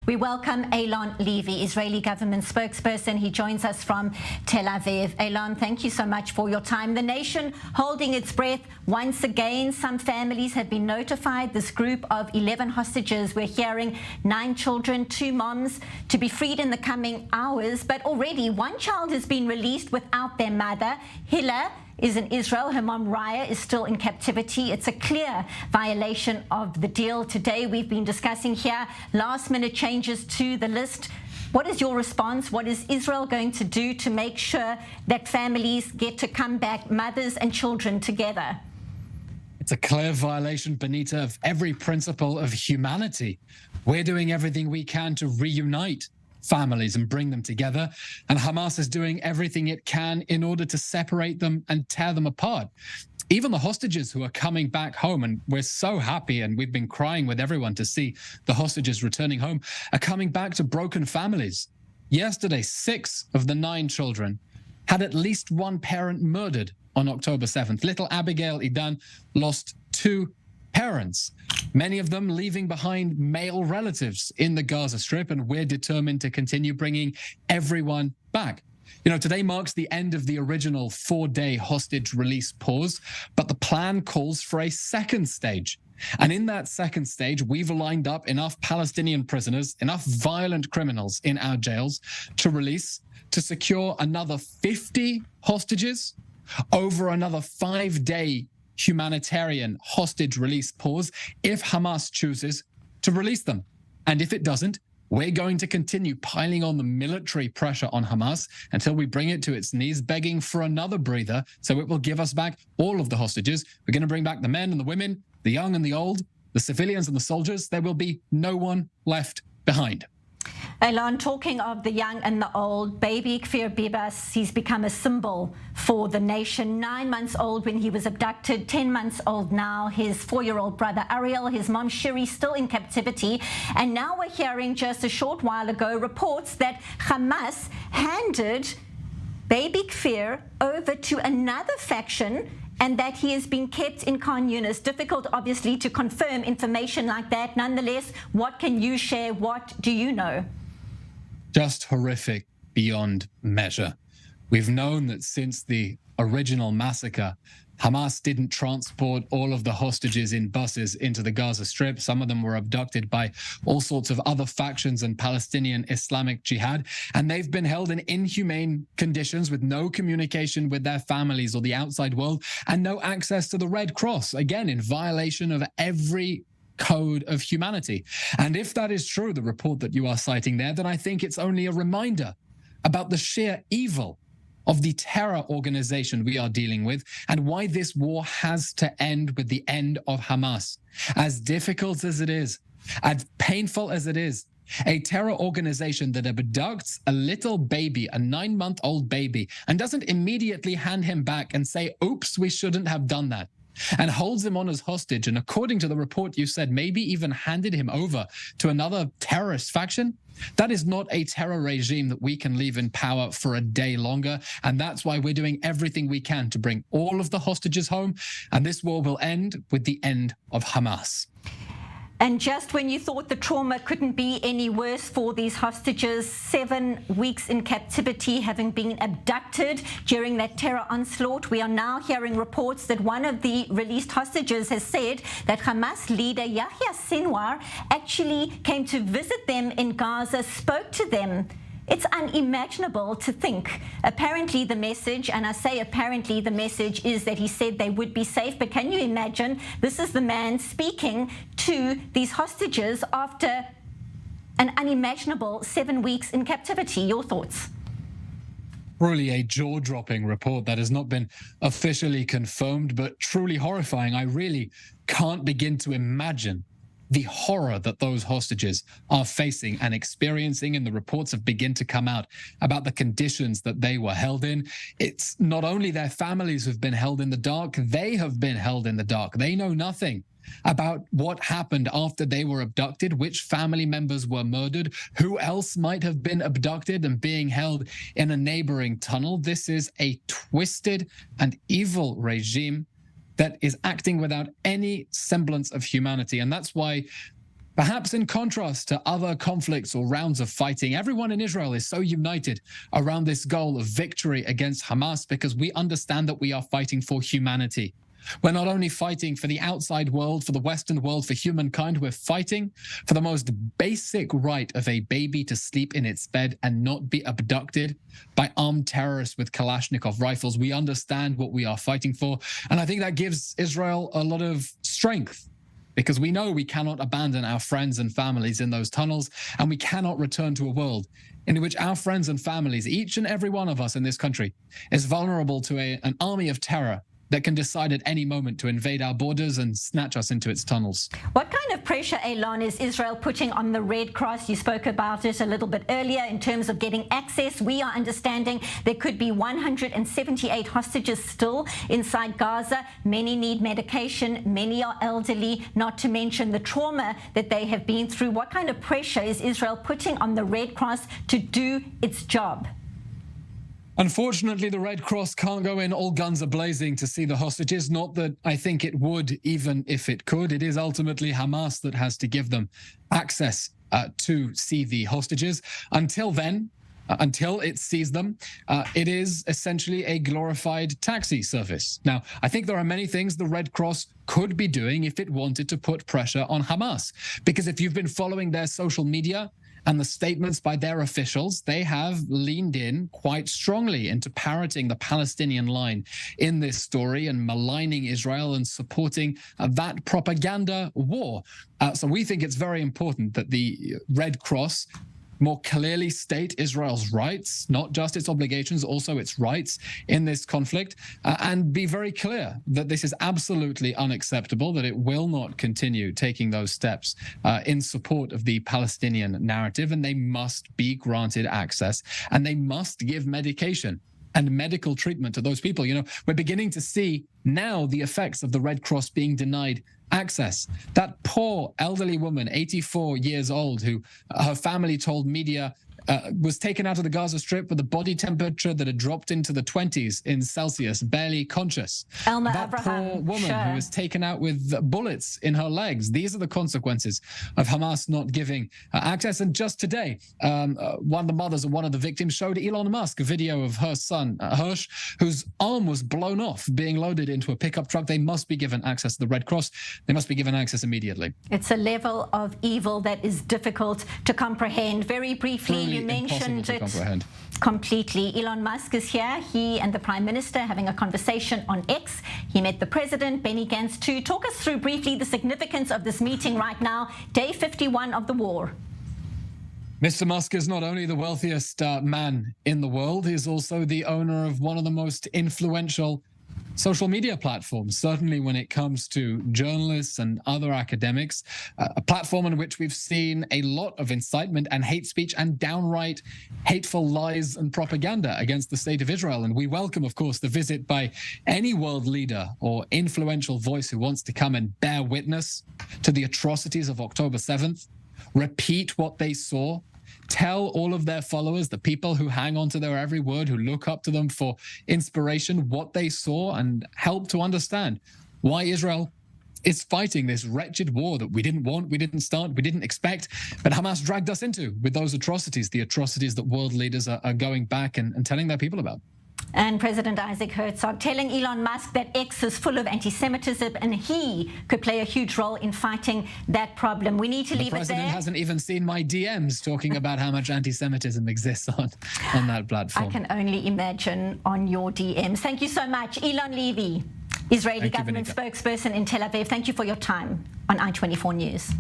We welcome Eylon Levy, Israeli government spokesperson. He joins us from Tel Aviv. Eylon, thank you so much for your time. The nation holding its breath once again. Some families have been notified. This group of 11 hostages, we're hearing 9 children, 2 moms, to be freed in the coming hours. But already one child has been released without their mother. Hila is in Israel. Her mom, Raya, is still in captivity. It's a clear violation of the deal. Today, we've been discussing here last-minute changes to the list. What is your response? What is Israel going to do to make sure that families get to come back, mothers and children, together? It's a clear violation, Benita, of every principle of humanity. We're doing everything we can to reunite families and bring them together, and Hamas is doing everything it can in order to separate them and tear them apart. Even the hostages who are coming back home, and we're so happy, and we've been crying with everyone to see the hostages returning home, are coming back to broken families. Yesterday, 6 of the 9 children had at least one parent murdered on October 7th. Little Abigail Idan lost 2 parents, many of them leaving behind male relatives in the Gaza Strip, and we're determined to continue bringing everyone back. You know, today marks the end of the original 4-day hostage release pause, but the plan calls for a second stage. And in that second stage, we've lined up enough Palestinian prisoners, enough violent criminals in our jails to release, to secure another 50 hostages over another 5-day humanitarian hostage release pause if Hamas chooses to release them. And if it doesn't, we're going to continue piling on the military pressure on Hamas until we bring it to its knees, begging for another breather so it will give us back all of the hostages. We're going to bring back the men and the women, the young and the old, the civilians and the soldiers. There will be no one left behind. Eylon, talking of the young and the old, baby Kfir Bibas, he's become a symbol for the nation. 9 months old when he was abducted, 10 months old now. His 4-year-old brother Ariel, his mom Shiri, still in captivity. And now we're hearing just a short while ago reports that Hamas handed baby Kfir over to another faction and that he is being kept in Khan Yunis. Difficult, obviously, to confirm information like that. Nonetheless, what can you share? What do you know? Just horrific beyond measure. We've known that since the original massacre, Hamas didn't transport all of the hostages in buses into the Gaza Strip. Some of them were abducted by all sorts of other factions and Palestinian Islamic Jihad, and they've been held in inhumane conditions with no communication with their families or the outside world and no access to the Red Cross, again, in violation of every code of humanity. And if that is true, the report that you are citing there, then I think it's only a reminder about the sheer evil of the terror organization we are dealing with and why this war has to end with the end of Hamas. As difficult as it is, as painful as it is, a terror organization that abducts a little baby, a 9-month-old baby, and doesn't immediately hand him back and say, oops, we shouldn't have done that, and holds him on as hostage, and according to the report you said, maybe even handed him over to another terrorist faction. That is not a terror regime that we can leave in power for a day longer, and that's why we're doing everything we can to bring all of the hostages home, and this war will end with the end of Hamas. And just when you thought the trauma couldn't be any worse for these hostages, 7 weeks in captivity, having been abducted during that terror onslaught, we are now hearing reports that one of the released hostages has said that Hamas leader Yahya Sinwar actually came to visit them in Gaza, spoke to them. It's unimaginable to think. Apparently the message, and I say apparently the message, is that he said they would be safe. But can you imagine, this is the man speaking to these hostages after an unimaginable 7 weeks in captivity. Your thoughts? Truly a jaw-dropping report that has not been officially confirmed, but truly horrifying. I really can't begin to imagine the horror that those hostages are facing and experiencing, and the reports have begun to come out about the conditions that they were held in. It's not only their families who've been held in the dark, they have been held in the dark. They know nothing about what happened after they were abducted, which family members were murdered, who else might have been abducted and being held in a neighboring tunnel. This is a twisted and evil regime that is acting without any semblance of humanity. And that's why Perhaps in contrast to other conflicts or rounds of fighting, everyone in Israel is so united around this goal of victory against Hamas because we understand that we are fighting for humanity. We're not only fighting for the outside world, for the Western world, for humankind, we're fighting for the most basic right of a baby to sleep in its bed and not be abducted by armed terrorists with Kalashnikov rifles. We understand what we are fighting for. And I think that gives Israel a lot of strength, because we know we cannot abandon our friends and families in those tunnels, and we cannot return to a world in which our friends and families, each and every one of us in this country, is vulnerable to an army of terror that can decide at any moment to invade our borders and snatch us into its tunnels. What kind of pressure, Elon, is Israel putting on the Red Cross? You spoke about it a little bit earlier in terms of getting access. We are understanding there could be 178 hostages still inside Gaza. Many need medication. Many are elderly, not to mention the trauma that they have been through. What kind of pressure is Israel putting on the Red Cross to do its job? Unfortunately, the Red Cross can't go in all guns a-blazing to see the hostages. Not that I think it would, even if it could. It is ultimately Hamas that has to give them access to see the hostages. Until then, until it sees them, it is essentially a glorified taxi service. Now, I think there are many things the Red Cross could be doing if it wanted to put pressure on Hamas. Because if you've been following their social media and the statements by their officials, they have leaned in quite strongly into parroting the Palestinian line in this story and maligning Israel and supporting that propaganda war. So we think it's very important that the Red Cross more clearly state Israel's rights, not just its obligations, also its rights in this conflict, and be very clear that this is absolutely unacceptable, that it will not continue taking those steps in support of the Palestinian narrative, and they must be granted access, and they must give medication and medical treatment to those people. You know, we're beginning to see now the effects of the Red Cross being denied access. That poor elderly woman, 84 years old, who her family told media was taken out of the Gaza Strip with a body temperature that had dropped into the 20s in Celsius, barely conscious. Elma that Abraham, poor woman who was taken out with bullets in her legs. These are the consequences of Hamas not giving access. And just today, one of the mothers of one of the victims showed Elon Musk a video of her son, Hirsch, whose arm was blown off being loaded into a pickup truck. They must be given access to the Red Cross. They must be given access immediately. It's a level of evil that is difficult to comprehend. Very briefly, you mentioned it completely. Elon Musk is here. He and the Prime Minister having a conversation on X. He met the President, Benny Gantz, too. Talk us through briefly the significance of this meeting right now, day 51 of the war. Mr. Musk is not only the wealthiest man in the world, he is also the owner of one of the most influential social media platforms, certainly when it comes to journalists and other academics, a platform on which we've seen a lot of incitement and hate speech and downright hateful lies and propaganda against the state of Israel. And we welcome, of course, the visit by any world leader or influential voice who wants to come and bear witness to the atrocities of October 7th, repeat what they saw, tell all of their followers, the people who hang on to their every word, who look up to them for inspiration, what they saw, and help to understand why Israel is fighting this wretched war that we didn't want, we didn't start, we didn't expect, but Hamas dragged us into with those atrocities, the atrocities that world leaders are going back and telling their people about. And President Isaac Herzog telling Elon Musk that X is full of anti-Semitism and he could play a huge role in fighting that problem. We need to leave it there. The president hasn't even seen my DMs talking about how much anti-Semitism exists on that platform. I can only imagine on your DMs. Thank you so much. Eylon Levy, Israeli government spokesperson in Tel Aviv. Thank you for your time on I24 News.